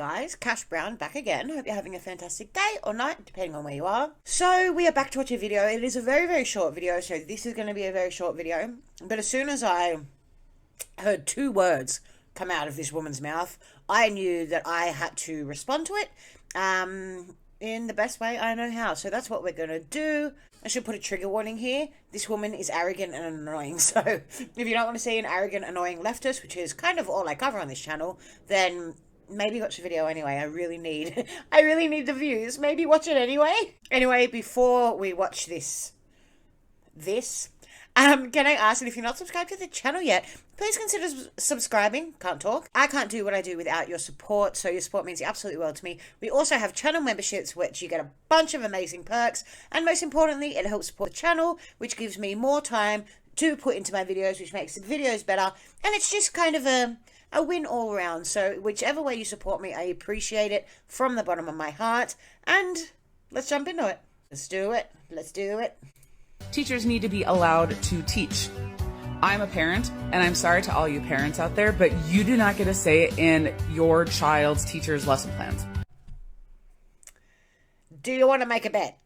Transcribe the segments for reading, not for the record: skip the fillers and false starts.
guys, Cash Brown back again. Hope you're having a fantastic day or night, depending on where you are. So we are back to watch a video. It is a very, very short video, so this is going to be a very short video. But as soon as I heard two words come out of this woman's mouth, I knew that I had to respond to it in the best way I know how. So that's what we're going to do. I should put a trigger warning here. This woman is arrogant and annoying. So if you don't want to see an arrogant, annoying leftist, which is kind of all I cover on this channel, then maybe watch the video anyway. I really need the views. Maybe watch it anyway. Anyway, before we watch this, can I ask, and if you're not subscribed to the channel yet, please consider subscribing. Can't talk. I can't do what I do without your support, so your support means the absolute world to me. We also have channel memberships, which you get a bunch of amazing perks, and most importantly, it helps support the channel, which gives me more time to put into my videos, which makes the videos better, and it's just kind of a win all around. So whichever way you support me, I appreciate it from the bottom of my heart, and let's jump into it. Let's do it. Let's do it. Teachers need to be allowed to teach. I'm a parent, and I'm sorry to all you parents out there, but you do not get a say in your child's teacher's lesson plans. Do you want to make a bet?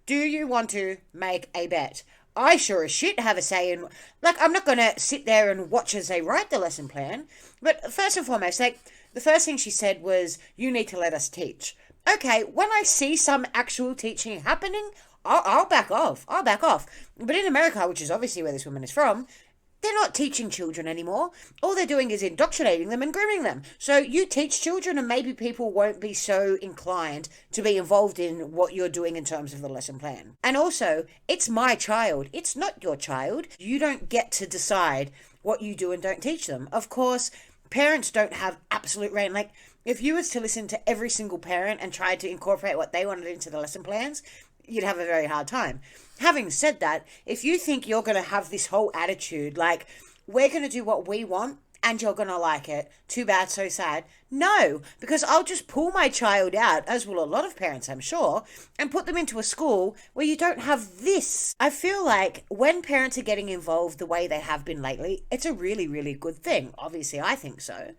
Do you want to make a bet? I sure as shit have a say in, like, I'm not going to sit there and watch as they write the lesson plan, but first and foremost, like, the first thing she said was, you need to let us teach. Okay, when I see some actual teaching happening, I'll back off. I'll back off. But in America, which is obviously where this woman is from, they're not teaching children anymore. All they're doing is indoctrinating them and grooming them. So you teach children and maybe people won't be so inclined to be involved in what you're doing in terms of the lesson plan. And also, it's my child. It's not your child. You don't get to decide what you do and don't teach them. Of course, parents don't have absolute reign. Like, if you was to listen to every single parent and try to incorporate what they wanted into the lesson plans, you'd have a very hard time. Having said that, if you think you're going to have this whole attitude, like, we're going to do what we want and you're going to like it, too bad, so sad. No, because I'll just pull my child out, as will a lot of parents, I'm sure, and put them into a school where you don't have this. I feel like when parents are getting involved the way they have been lately, it's a really, really good thing. Obviously, I think so.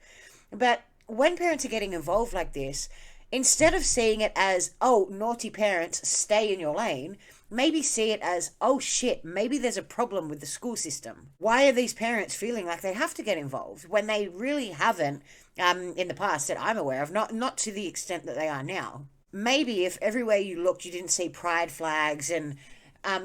But when parents are getting involved like this, instead of seeing it as, oh, naughty parents, stay in your lane, maybe see it as, oh shit, maybe there's a problem with the school system. Why are these parents feeling like they have to get involved when they really haven't in the past that I'm aware of, not to the extent that they are now? Maybe if everywhere you looked you didn't see pride flags and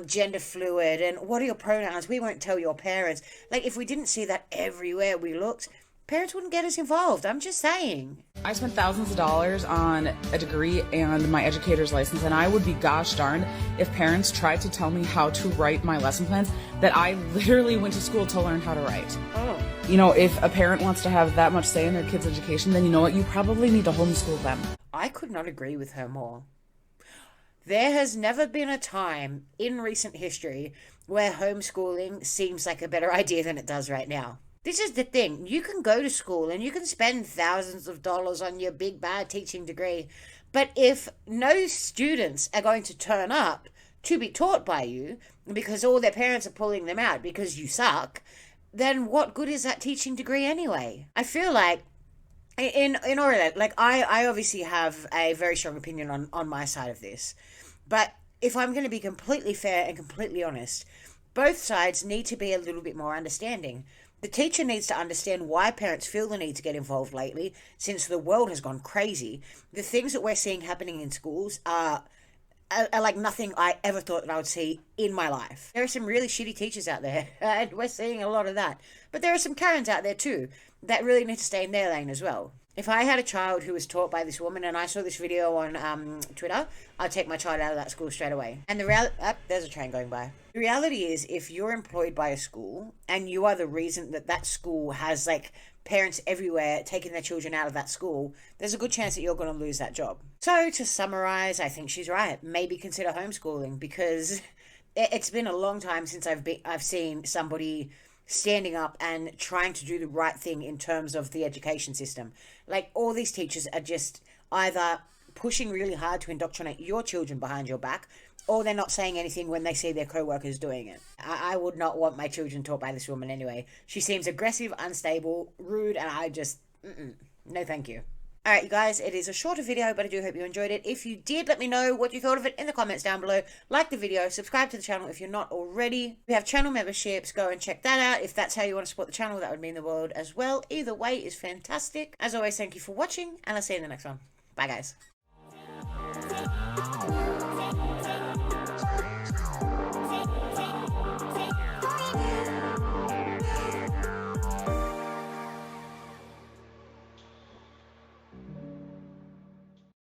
gender fluid and what are your pronouns, we won't tell your parents. Like, if we didn't see that everywhere we looked, parents wouldn't get as involved. I'm just saying. I spent thousands of dollars on a degree and my educator's license, and I would be gosh darned if parents tried to tell me how to write my lesson plans that I literally went to school to learn how to write. Oh. You know, if a parent wants to have that much say in their kid's education, then you know what? You probably need to homeschool them. I could not agree with her more. There has never been a time in recent history where homeschooling seems like a better idea than it does right now. This is the thing. You can go to school and you can spend thousands of dollars on your big bad teaching degree, but if no students are going to turn up to be taught by you because all their parents are pulling them out because you suck, then what good is that teaching degree anyway? I feel like in order, like, I obviously have a very strong opinion on my side of this, but if I'm going to be completely fair and completely honest, both sides need to be a little bit more understanding. The teacher needs to understand why parents feel the need to get involved lately, since the world has gone crazy. The things that we're seeing happening in schools are like nothing I ever thought that I would see in my life. There are some really shitty teachers out there, and we're seeing a lot of that. But there are some Karens out there too, that really need to stay in their lane as well. If I had a child who was taught by this woman and I saw this video on Twitter, I'd take my child out of that school straight away. And the reality, there's a train going by. The reality is, if you're employed by a school and you are the reason that that school has, like, parents everywhere taking their children out of that school, there's a good chance that you're going to lose that job. So to summarize, I think she's right. Maybe consider homeschooling, because it's been a long time since I've seen somebody standing up and trying to do the right thing in terms of the education system. Like, all these teachers are just either pushing really hard to indoctrinate your children behind your back, or they're not saying anything when they see their co-workers doing it. I would not want my children taught by this woman anyway. She seems aggressive, unstable, rude, and I just, no thank you. Alright, you guys, it is a shorter video, but I do hope you enjoyed it. If you did, let me know what you thought of it in the comments down below. Like the video, subscribe to the channel if you're not already. We have channel memberships, go and check that out. If that's how you want to support the channel, that would mean the world as well. Either way is fantastic. As always, thank you for watching, and I'll see you in the next one. Bye, guys.